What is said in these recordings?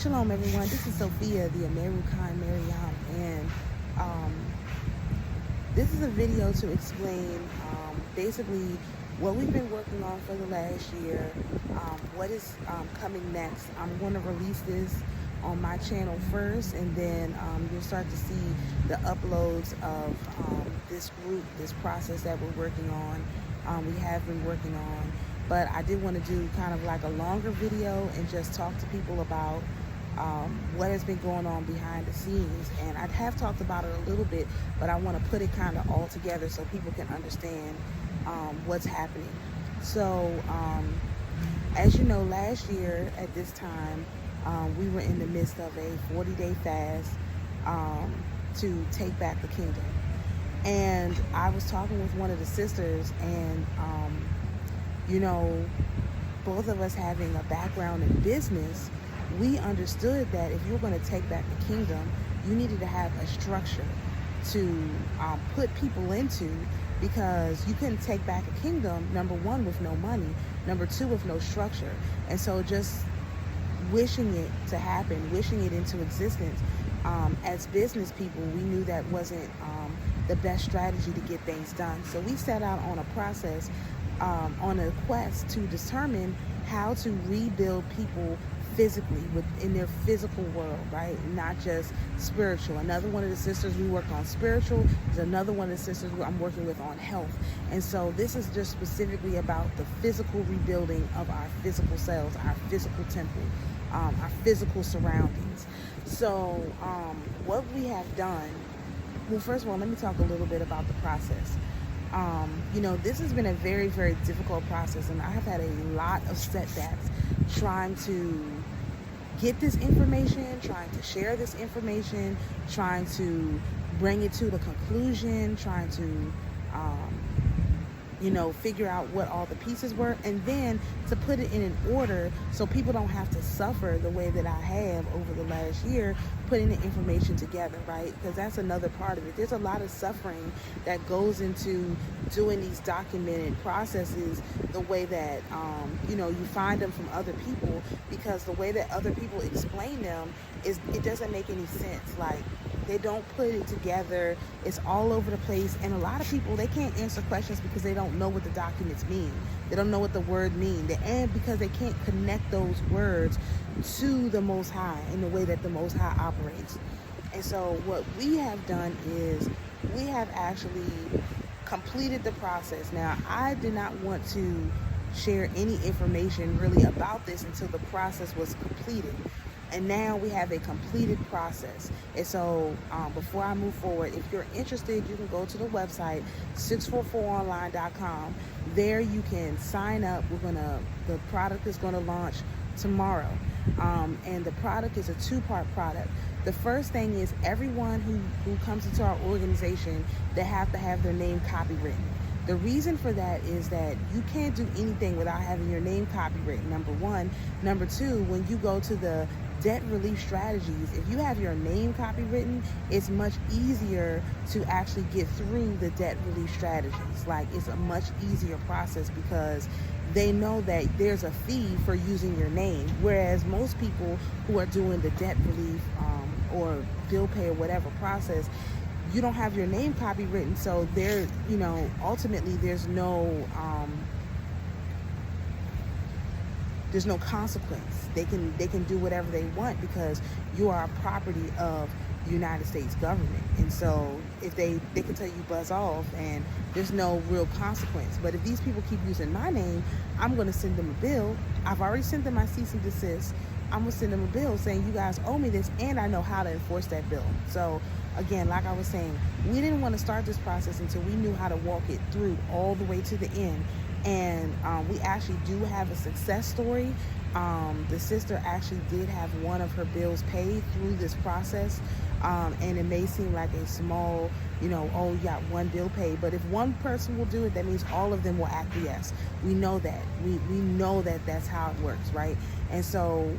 Shalom, everyone. This is Sophia, the American Mariam, and um, this is a video to explain basically what we've been working on for the last year, what is coming next. I'm going to release this on my channel first, and then you'll start to see the uploads of this group, this process that we're working on. We have been working on, but I did want to do kind of like a longer video and just talk to people about what has been going on behind the scenes. And I have talked about it a little bit, but I want to put it kind of all together so people can understand what's happening. So as you know, last year at this time, we were in the midst of a 40-day fast to take back the kingdom. And I was talking with one of the sisters, and you know, both of us having a background in business, we understood that if you were going to take back the kingdom, you needed to have a structure to put people into, because you couldn't take back a kingdom, number one, with no money, number two, with no structure. And so just wishing it to happen, wishing it into existence, as business people, we knew that wasn't the best strategy to get things done. So we set out on a process, on a quest to determine how to rebuild people physically, within their physical world, right? Not just spiritual. Another one of the sisters we work on spiritual, is another one of the sisters I'm working with on health. And so this is just specifically about the physical rebuilding of our physical selves, our physical temple, our physical surroundings. So what we have done, well, first of all, let me talk a little bit about the process. You know, this has been a very, very difficult process, and I have had a lot of setbacks trying to get this information, trying to share this information, trying to bring it to the conclusion, trying to you know, figure out what all the pieces were, and then to put it in an order so people don't have to suffer the way that I have over the last year, putting the information together, right? Because that's another part of it. There's a lot of suffering that goes into doing these documented processes the way that, you know, you find them from other people, because the way that other people explain them is, it doesn't make any sense. Like, they don't put it together. It's all over the place. And a lot of people, they can't answer questions because they don't know what the documents mean. They don't know what the word means. And because they can't connect those words to the Most High in the way that the Most High operates. And so what we have done is we have actually completed the process. Now, I did not want to share any information really about this until the process was completed. And now we have a completed process. And so before I move forward, if you're interested, you can go to the website, 644online.com. There you can sign up. The product is gonna launch tomorrow. And the product is a two-part product. The first thing is everyone who comes into our organization, they have to have their name copywritten. The reason for that is that you can't do anything without having your name copywritten, number one. Number two, when you go to the debt relief strategies, if you have your name copywritten, it's much easier to actually get through the debt relief strategies. Like, it's a much easier process because they know that there's a fee for using your name. Whereas most people who are doing the debt relief or bill pay or whatever process, you don't have your name copywritten, so there, you know, ultimately there's no consequence. They can do whatever they want because you are a property of the United States government. And so if they can tell you buzz off and there's no real consequence. But if these people keep using my name, I'm going to send them a bill. I've already sent them my cease and desist. I'm going to send them a bill saying you guys owe me this, and I know how to enforce that bill. So again, like I was saying, we didn't want to start this process until we knew how to walk it through all the way to the end. And we actually do have a success story. The sister actually did have one of her bills paid through this process. And it may seem like a small, you know, oh, you got one bill paid. But if one person will do it, that means all of them will acquiesce. We know that. We know that that's how it works, right? And so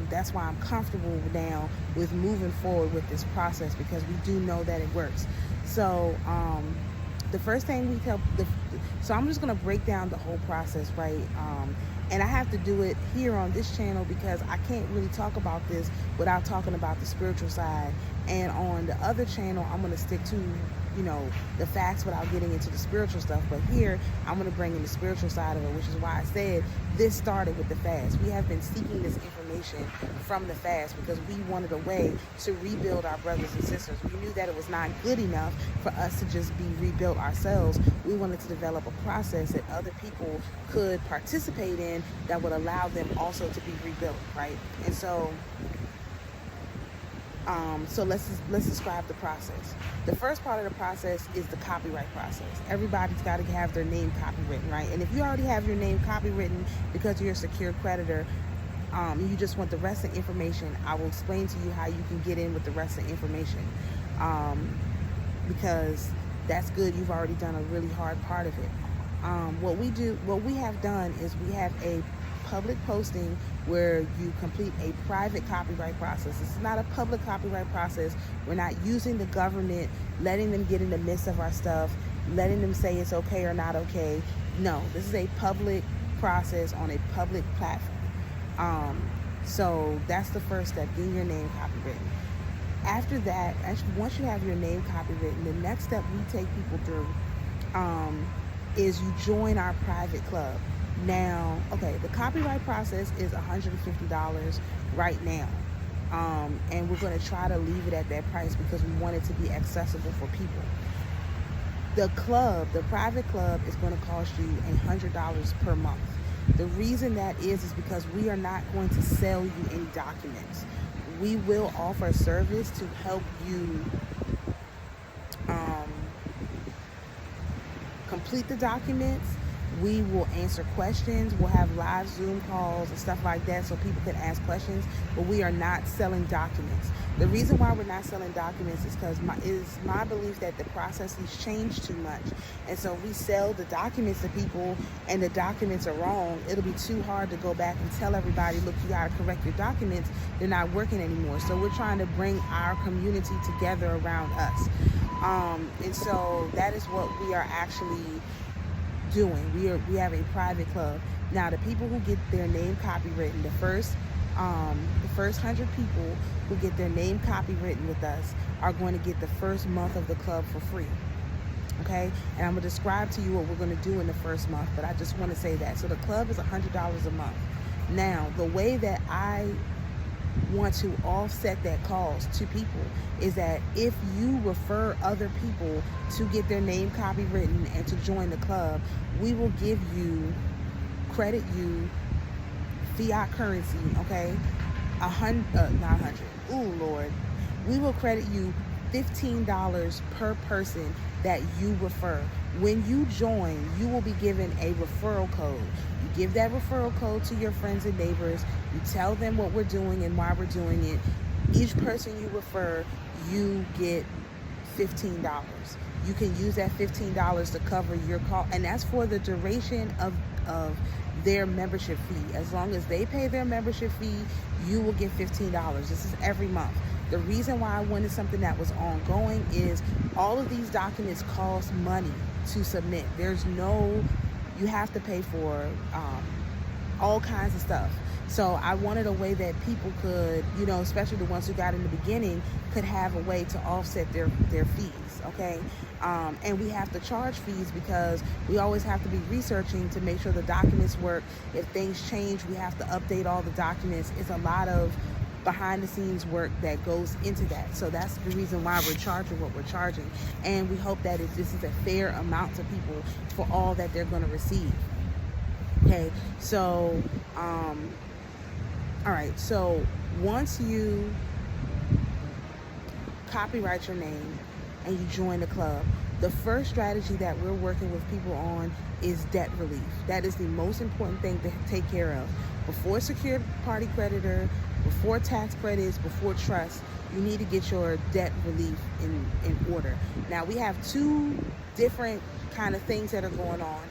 that's why I'm comfortable now with moving forward with this process, because we do know that it works. So the first thing we tell so I'm just going to break down the whole process, right? And I have to do it here on this channel because I can't really talk about this without talking about the spiritual side. And on the other channel, I'm going to stick to, you know, the facts without getting into the spiritual stuff. But here, I'm going to bring in the spiritual side of it, which is why I said this started with the fast. We have been seeking this information from the fast because we wanted a way to rebuild our brothers and sisters. We knew that it was not good enough for us to just be rebuilt ourselves. We wanted to develop a process that other people could participate in that would allow them also to be rebuilt, right? And so let's describe the process. The first part of the process is the copyright process. Everybody's got to have their name copywritten, right? And if you already have your name copywritten because you're a secured creditor, you just want the rest of the information, I will explain to you how you can get in with the rest of the information, because that's good. You've already done a really hard part of it. What we have done is we have a public posting where you complete a private copyright process. This is not a public copyright process. We're not using the government, letting them get in the midst of our stuff, letting them say it's okay or not okay. No, this is a public process on a public platform. So that's the first step, getting your name copywritten. After that, once you have your name copywritten, the next step we take people through is you join our private club. Now, okay, the copyright process is $150 right now. And we're going to try to leave it at that price because we want it to be accessible for people. The club, the private club, is going to cost you $100 per month. The reason that is because we are not going to sell you any documents. We will offer a service to help you complete the documents. We will answer questions. We'll have live Zoom calls and stuff like that so people can ask questions, but we are not selling documents. The reason why we're not selling documents is because my belief that the process has changed too much. And so if we sell the documents to people and the documents are wrong, it'll be too hard to go back and tell everybody, look, you got to correct your documents. They're not working anymore. So we're trying to bring our community together around us. And so that is what we are actually doing. We have a private club. Now, the people who get their name copywritten, the first 100 people who get their name copywritten with us are going to get the first month of the club for free. Okay, and I'm gonna describe to you what we're gonna do in the first month, but I just want to say that. So the club is $100 a month. Now, the way that I want to offset that cost to people is that if you refer other people to get their name copywritten and to join the club, we will credit you fiat currency, okay? We will credit you $15 per person that you refer. When you join, you will be given a referral code. You give that referral code to your friends and neighbors. You tell them what we're doing and why we're doing it. Each person you refer, you get $15. You can use that $15 to cover your call, and that's for the duration of their membership fee. As long as they pay their membership fee, you will get $15. This is every month. The reason why I wanted something that was ongoing is all of these documents cost money to submit. You have to pay for all kinds of stuff. So I wanted a way that people could, especially the ones who got in the beginning, could have a way to offset their fees, okay? And we have to charge fees because we always have to be researching to make sure the documents work. If things change, we have to update all the documents. It's a lot of behind the scenes work that goes into that. So that's the reason why we're charging what we're charging. And we hope that this is a fair amount to people for all that they're going to receive. Okay, so, all right, so once you copyright your name and you join the club, the first strategy that we're working with people on is debt relief. That is the most important thing to take care of. Before secured party creditor, before tax credits, before trust, you need to get your debt relief in order. Now, we have two different kind of things that are going on.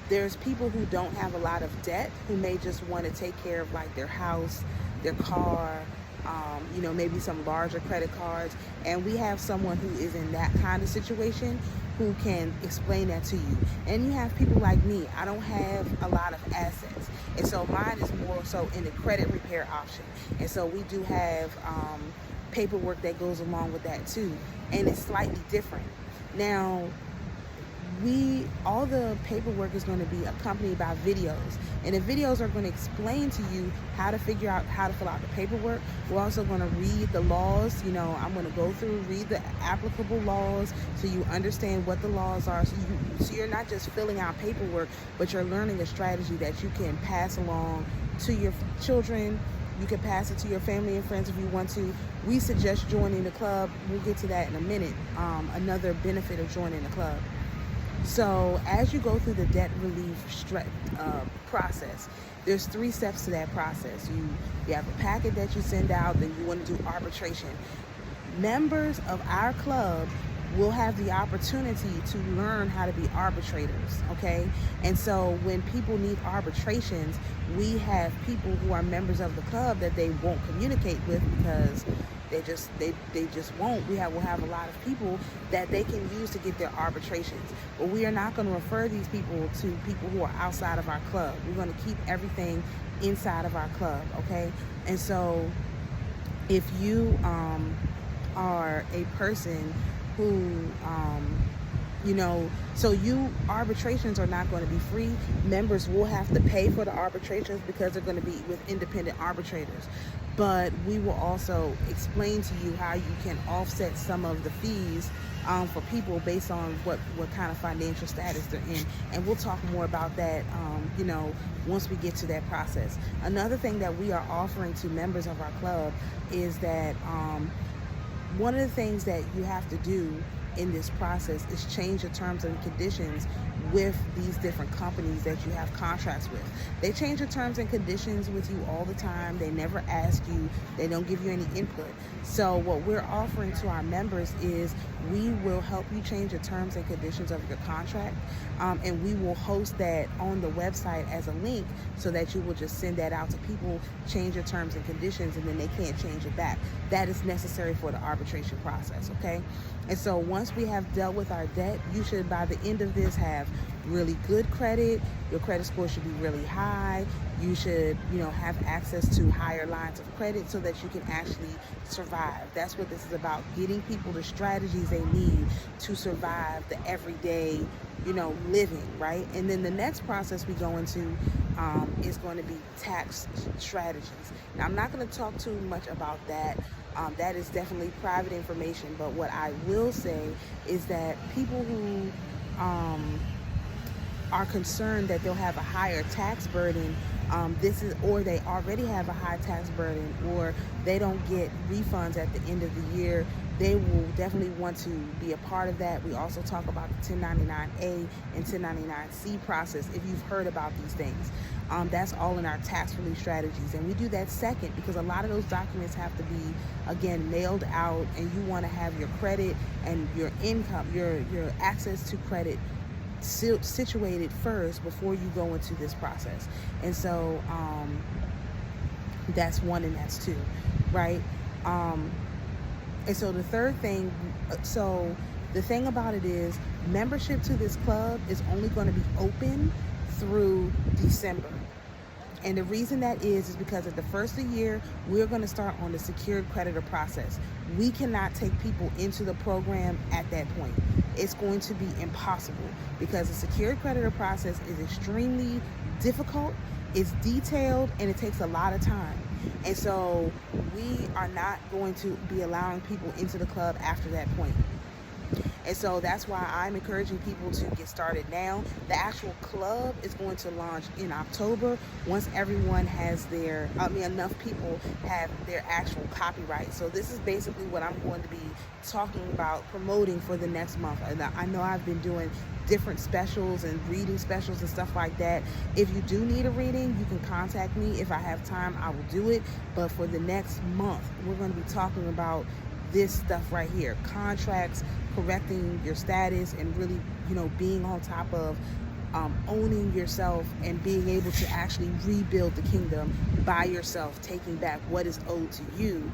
There's people who don't have a lot of debt, who may just want to take care of like their house, their car, maybe some larger credit cards. And we have someone who is in that kind of situation who can explain that to you. And you have people like me. I don't have a lot of assets. And so mine is more so in the credit repair option. And so we do have paperwork that goes along with that too. And it's slightly different. Now, all the paperwork is going to be accompanied by videos, and the videos are going to explain to you how to figure out how to fill out the paperwork. We're also going to read the laws. I'm going to go through, read the applicable laws so you understand what the laws are, so you're not just filling out paperwork, but you're learning a strategy that you can pass along to your children. You can pass it to your family and friends if you want to. We suggest joining the club. We'll get to that in a minute. Another benefit of joining the club. So as you go through the debt relief process, there's 3 steps to that process. You have a packet that you send out, then you want to do arbitration. Members of our club will have the opportunity to learn how to be arbitrators, okay? And so when people need arbitrations, we have people who are members of the club that they won't communicate with because they just won't. We'll have a lot of people that they can use to get their arbitrations. But we are not going to refer these people to people who are outside of our club. We're going to keep everything inside of our club, okay? And so if you are a person who arbitrations are not going to be free. Members will have to pay for the arbitrations because they're going to be with independent arbitrators. But we will also explain to you how you can offset some of the fees for people based on what kind of financial status they're in. And we'll talk more about that, once we get to that process. Another thing that we are offering to members of our club is that one of the things that you have to do in this process is change the terms and conditions with these different companies that you have contracts with. They change the terms and conditions with you all the time. They never ask you. They don't give you any input. So what we're offering to our members is we will help you change the terms and conditions of your contract, and we will host that on the website as a link so that you will just send that out to people, change your terms and conditions, and then they can't change it back. That is necessary for the arbitration process, okay? And so once we have dealt with our debt, you should, by the end of this, have really good credit. Your credit score should be really high. You should, have access to higher lines of credit so that you can actually survive. That's what this is about, getting people the strategies they need to survive the everyday, living, right? And then the next process we go into is going to be tax strategies. Now, I'm not going to talk too much about that. That is definitely private information. But what I will say is that people who are concerned that they'll have a higher tax burden, or they already have a high tax burden, or they don't get refunds at the end of the year, they will definitely want to be a part of that. We also talk about the 1099A and 1099C process if you've heard about these things. That's all in our tax relief strategies. And we do that second because a lot of those documents have to be, again, mailed out, and you want to have your credit and your income, your access to credit situated first before you go into this process. And so that's one and that's two, right? And so the third thing, the thing about it is membership to this club is only going to be open through December. And the reason that is because at the first of the year, we're going to start on the secured creditor process. We cannot take people into the program at that point. It's going to be impossible because the secured creditor process is extremely difficult, it's detailed, and it takes a lot of time. And so we are not going to be allowing people into the club after that point. And so that's why I'm encouraging people to get started now. The actual club is going to launch in October once everyone has enough people have their actual copyright. So this is basically what I'm going to be talking about, promoting for the next month. And I know I've been doing different specials and reading specials and stuff like that. If you do need a reading, you can contact me. If I have time, I will do it. But for the next month, we're going to be talking about this stuff right here: contracts, correcting your status, and really, being on top of owning yourself and being able to actually rebuild the kingdom by yourself, taking back what is owed to you,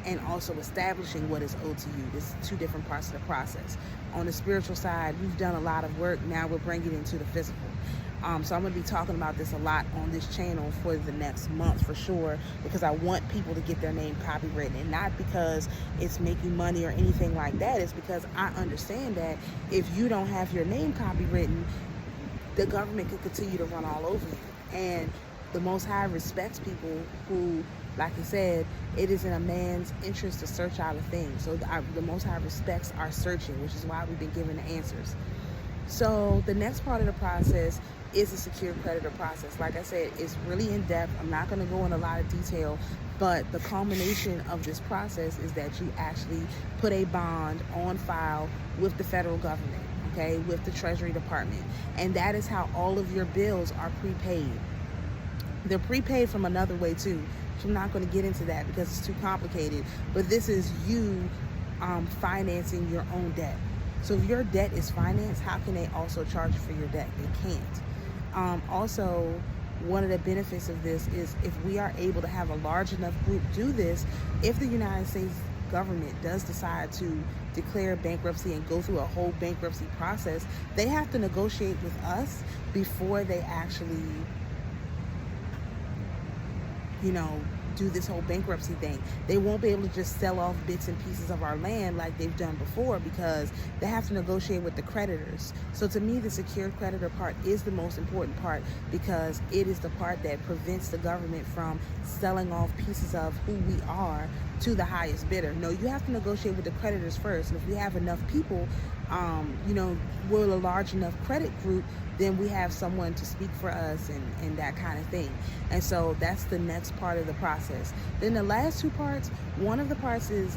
and also establishing what is owed to you. This is two different parts of the process. On the spiritual side, we've done a lot of work. Now we're bringing it into the physical. So I'm going to be talking about this a lot on this channel for the next month for sure, because I want people to get their name copywritten, and not because it's making money or anything like that. It's because I understand that if you don't have your name copywritten, the government could continue to run all over you. And the Most High respects people who, like he said, it is in a man's interest to search out a thing. So the Most High respects our searching, which is why we've been given the answers. So the next part of the process is the secured creditor process. Like I said, it's really in depth. I'm not going to go in a lot of detail, but the culmination of this process is that you actually put a bond on file with the federal government, okay, with the Treasury Department. And that is how all of your bills are prepaid. They're prepaid from another way too. So I'm not going to get into that because it's too complicated. But this is you financing your own debt. So if your debt is financed, how can they also charge you for your debt? They can't. Also, one of the benefits of this is if we are able to have a large enough group do this, if the United States government does decide to declare bankruptcy and go through a whole bankruptcy process, they have to negotiate with us before they actually, do this whole bankruptcy thing. They won't be able to just sell off bits and pieces of our land like they've done before, because they have to negotiate with the creditors. So to me, the secured creditor part is the most important part, because it is the part that prevents the government from selling off pieces of who we are to the highest bidder. No, you have to negotiate with the creditors first. And if we have enough people, we're a large enough credit group, then we have someone to speak for us and that kind of thing. And so that's the next part of the process. Then the last two parts, one of the parts is,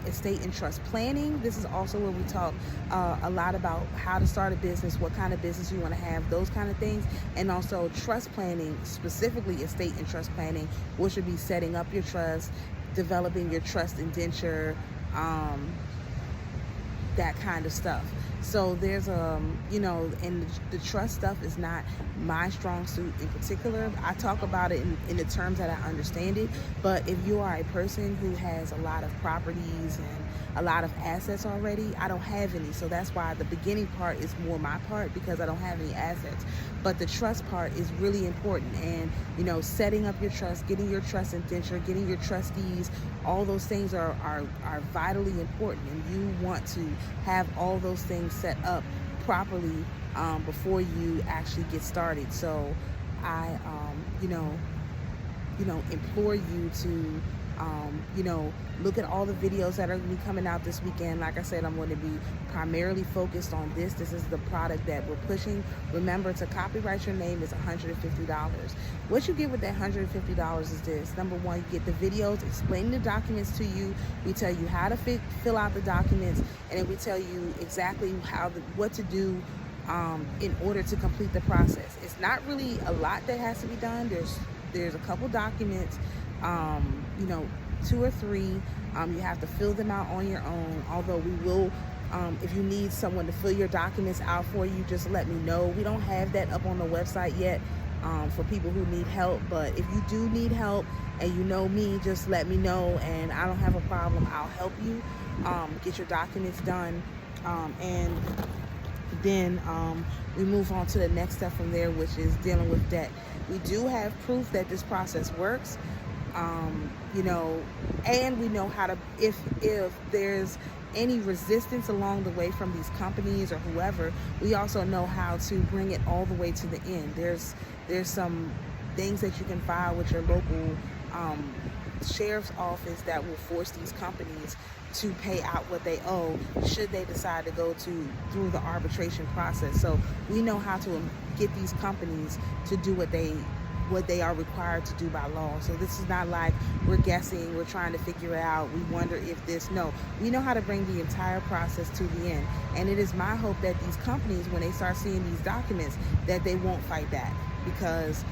estate and trust planning. This is also where we talk a lot about how to start a business, what kind of business you want to have, those kind of things. And also trust planning, specifically estate and trust planning, which would be setting up your trust, developing your trust indenture, that kind of stuff. So there's and the trust stuff is not my strong suit in particular. I talk about it in the terms that I understand it, but if you are a person who has a lot of properties and a lot of assets already, I don't have any. So that's why the beginning part is more my part, because I don't have any assets. But the trust part is really important. And, setting up your trust, getting your trust indenture, getting your trustees, all those things are vitally important. And you want to have all those things set up properly before you actually get started. So I, implore you to look at all the videos that are going to be coming out this weekend. Like I said, I'm going to be primarily focused on this. This is the product that we're pushing. Remember, to copyright your name is $150. What you get with that $150 is this. Number one, you get the videos explaining the documents to you. We tell you how to fill out the documents, and then we tell you exactly what to do in order to complete the process. It's not really a lot that has to be done. There's a couple documents, 2 or 3. You have to fill them out on your own, although we will, if you need someone to fill your documents out for you, just let me know. We don't have that up on the website yet for people who need help, but if you do need help and you know me, just let me know, and I don't have a problem. I'll help you get your documents done, and then we move on to the next step from there, which is dealing with debt. We do have proof that this process works. And we know how to, if there's any resistance along the way from these companies or whoever, we also know how to bring it all the way to the end. There's some things that you can file with your local sheriff's office that will force these companies to pay out what they owe should they decide to go through the arbitration process. So we know how to get these companies to do what they are required to do by law. So this is not like we're guessing, we're trying to figure it out, we wonder if this. No, we know how to bring the entire process to the end. And it is my hope that these companies, when they start seeing these documents, that they won't fight back, because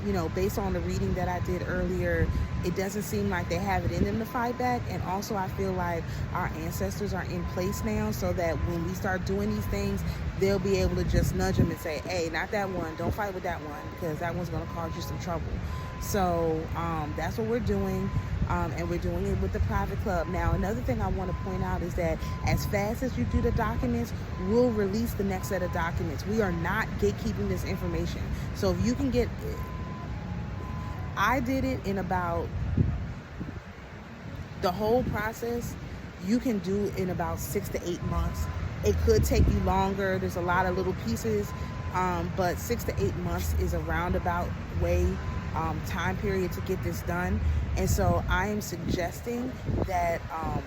You know, based on the reading that I did earlier, it doesn't seem like they have it in them to fight back. And also I feel like our ancestors are in place now, so that when we start doing these things, they'll be able to just nudge them and say, hey, not that one, don't fight with that one, because that one's going to cause you some trouble. So that's what we're doing. And we're doing it with the private club. Now, another thing I want to point out is that as fast as you do the documents, we'll release the next set of documents. We are not gatekeeping this information. So if you can get, I did it in about, the whole process, you can do in about 6 to 8 months. It could take you longer. There's a lot of little pieces, but 6 to 8 months is a roundabout way time period to get this done. And so I am suggesting that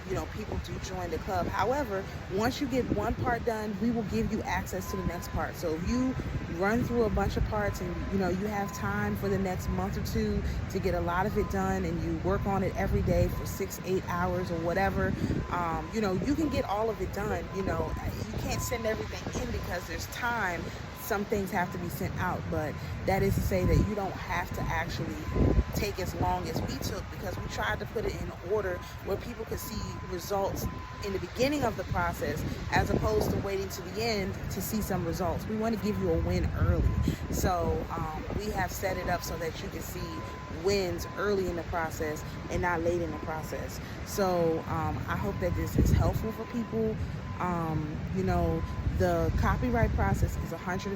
you know, people do join the club. However, once you get one part done, we will give you access to the next part. So if you run through a bunch of parts and you know you have time for the next month or two to get a lot of it done, and you work on it every day for 6-8 hours or whatever, you know, you can get all of it done. You know, you can't send everything in because there's time. Some things have to be sent out, but that is to say that you don't have to actually take as long as we took, because we tried to put it in order where people could see results in the beginning of the process as opposed to waiting to the end to see some results. We want to give you a win early. So we have set it up so that you can see wins early in the process and not late in the process. So I hope that this is helpful for people. You know, the copyright process is $150,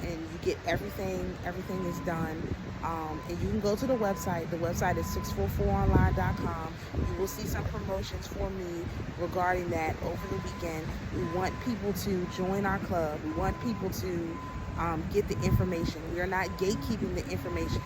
and you get everything is done. And you can go to the website. The website is 644online.com. You will see some promotions for me regarding that over the weekend. We want people to join our club. We want people to get the information. We are not gatekeeping the information.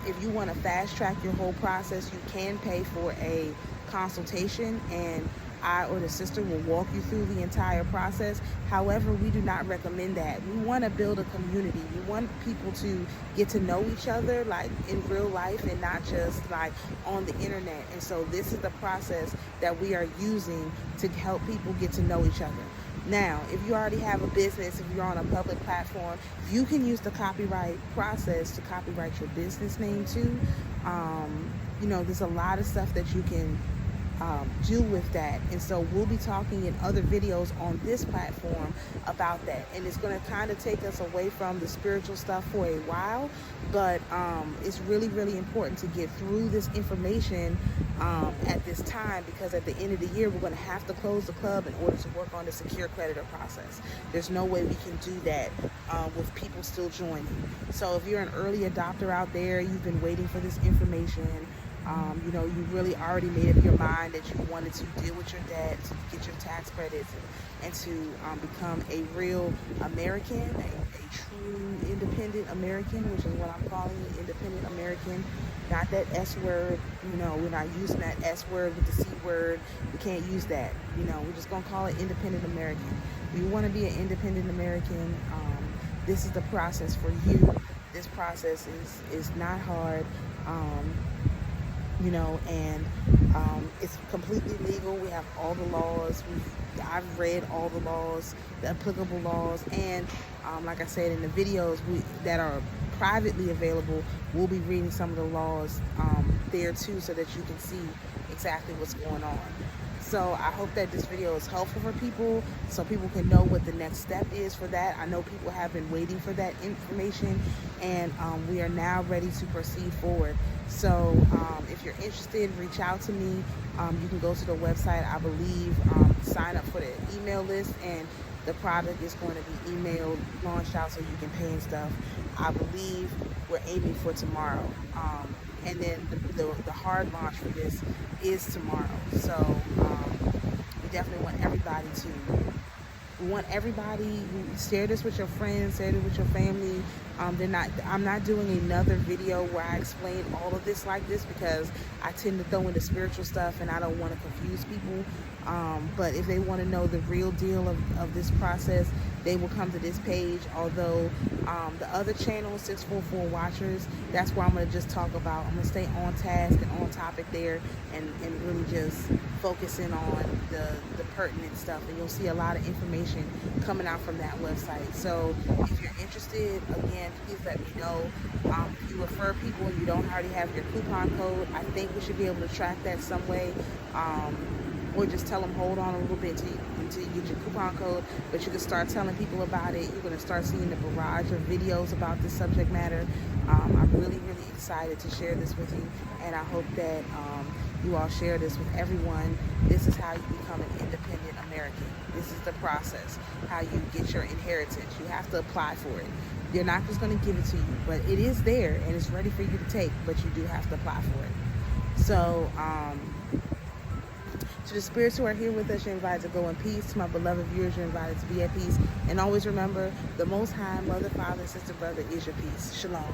If you want to fast track your whole process, you can pay for a consultation, and I or the sister will walk you through the entire process. However, we do not recommend that. We want to build a community. We want people to get to know each other like in real life and not just like on the internet. And so this is the process that we are using to help people get to know each other. Now, if you already have a business, if you're on a public platform, you can use the copyright process to copyright your business name too. You know, there's a lot of stuff that you can do with that, and so we'll be talking in other videos on this platform about that. And it's going to kind of take us away from the spiritual stuff for a while, but it's really important to get through this information at this time, because at the end of the year we're going to have to close the club in order to work on the secure creditor process. There's no way we can do that with people still joining. So if you're an early adopter out there, you've been waiting for this information, you know, you really already made up your mind that you wanted to deal with your debt, to get your tax credits, and to become a real American, a true independent American, which is what I'm calling it, independent American. Not that S word, you know, we're not using that S word with the C word. We can't use that. You know, we're just going to call it independent American. If you want to be an independent American, this is the process for you. This process is not hard. You know, and it's completely legal. We have all the laws. I've read all the laws, the applicable laws, and like I said in the videos that are privately available, we'll be reading some of the laws there too, so that you can see exactly what's going on. So I hope that this video is helpful for people, so people can know what the next step is for that. I know people have been waiting for that information, and we are now ready to proceed forward. So if you're interested, reach out to me. You can go to the website, I believe, sign up for the email list, and the product is going to be emailed, launched out, so you can pay and stuff. I believe we're aiming for tomorrow. And then the hard launch for this is tomorrow. So we definitely want everybody to. We want everybody, share this with your friends, share it with your family. I'm not doing another video where I explain all of this like this, because I tend to throw in the spiritual stuff and I don't want to confuse people. But if they want to know the real deal of this process, they will come to this page. Although the other channel, 644 Watchers, that's where I'm going to just talk about. I'm going to stay on task and on topic there, and really just focusing on the pertinent stuff. And you'll see a lot of information coming out from that website. So if you're interested, again, please let me know. If you refer people and you don't already have your coupon code, I think we should be able to track that some way. Or just tell them hold on a little bit until you get your coupon code. But you can start telling people about it. You're going to start seeing the barrage of videos about this subject matter. I'm really, really excited to share this with you, and I hope that you all share this with everyone. This is how you become an independent American. This is the process, how you get your inheritance. You have to apply for it. They're not just going to give it to you, but it is there and it's ready for you to take, but you do have to apply for it. So, to the spirits who are here with us, you're invited to go in peace. To my beloved viewers, you're invited to be at peace. And always remember, the Most High, Mother, Father, Sister, Brother is your peace. Shalom.